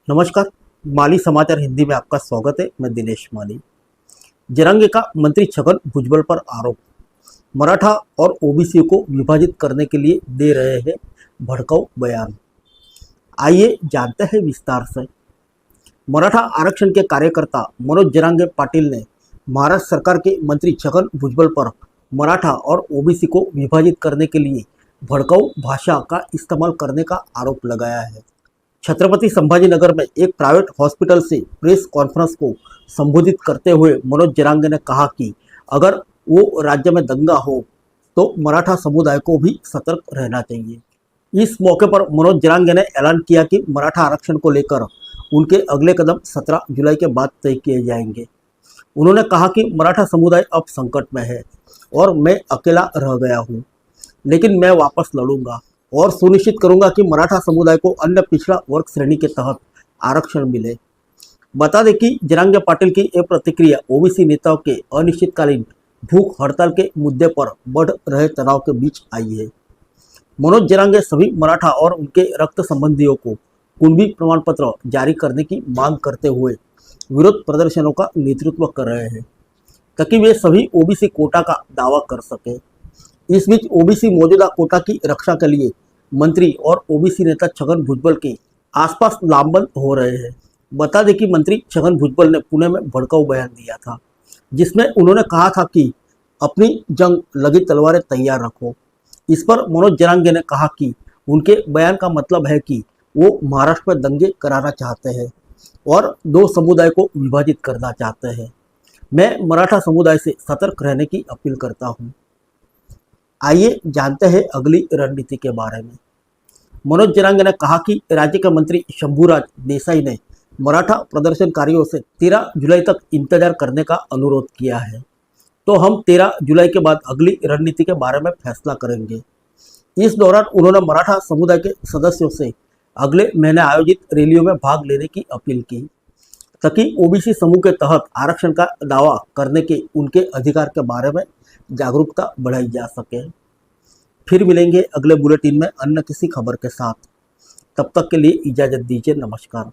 नमस्कार। माली समाचार हिंदी में आपका स्वागत है। मैं दिनेश माली। जरांगे का मंत्री छगन भुजबल पर आरोप, मराठा और ओबीसी को विभाजित करने के लिए दे रहे हैं भड़काऊ बयान। आइए जानते हैं विस्तार से। मराठा आरक्षण के कार्यकर्ता मनोज जरांगे पाटिल ने महाराष्ट्र सरकार के मंत्री छगन भुजबल पर मराठा और ओबीसी को विभाजित करने के लिए भड़काऊ भाषा का इस्तेमाल करने का आरोप लगाया है। छत्रपति संभाजीनगर में एक प्राइवेट हॉस्पिटल से प्रेस कॉन्फ्रेंस को संबोधित करते हुए मनोज जरांगे ने कहा कि अगर वो राज्य में दंगा हो तो मराठा समुदाय को भी सतर्क रहना चाहिए। इस मौके पर मनोज जरांगे ने ऐलान किया कि मराठा आरक्षण को लेकर उनके अगले कदम 17 जुलाई के बाद तय किए जाएंगे। उन्होंने कहा कि मराठा समुदाय अब संकट में है और मैं अकेला रह गया हूँ, लेकिन मैं वापस लड़ूंगा और सुनिश्चित करूंगा कि मराठा समुदाय को अन्य पिछड़ा वर्ग श्रेणी के तहत आरक्षण मिले। बता दें कि जरांगे पाटिल की यह प्रतिक्रिया ओबीसी नेताओं के अनिश्चितकालीन भूख हड़ताल के मुद्दे पर बढ़ रहे तनाव के बीच आई है। मनोज जरांगे सभी मराठा और उनके रक्त संबंधियों को कुणबी प्रमाण पत्र जारी करने की मांग करते हुए विरोध प्रदर्शनों का नेतृत्व कर रहे हैं ताकि वे सभी ओबीसी कोटा का दावा कर सके। इस बीच ओबीसी मौजूदा कोटा की रक्षा के लिए मंत्री और ओबीसी नेता छगन भुजबल के आसपास लामबंद हो रहे हैं। बता दें कि मंत्री छगन भुजबल ने पुणे में भड़काऊ बयान दिया था, जिसमें उन्होंने कहा था कि अपनी जंग लगी तलवारें तैयार रखो। इस पर मनोज जरांगे ने कहा कि उनके बयान का मतलब है कि वो महाराष्ट्र में दंगे कराना चाहते हैं और दो समुदाय को विभाजित करना चाहते हैं। मैं मराठा समुदाय से सतर्क रहने की अपील करता हूँ। आइए जानते हैं अगली रणनीति के बारे में। मनोज जरांगे ने कहा कि राज्य के मंत्री शंभूराज देसाई ने मराठा प्रदर्शनकारियों से 13 जुलाई तक इंतजार करने का अनुरोध किया है, तो हम 13 जुलाई के बाद अगली रणनीति के बारे में फैसला करेंगे। इस दौरान उन्होंने मराठा समुदाय के सदस्यों से अगले महीने आयोजित रैलियों में भाग लेने की अपील की ताकि ओबीसी समूह के तहत आरक्षण का दावा करने के उनके अधिकार के बारे में जागरूकता बढ़ाई जा सके। फिर मिलेंगे अगले बुलेटिन में अन्य किसी खबर के साथ। तब तक के लिए इजाज़त दीजिए। नमस्कार।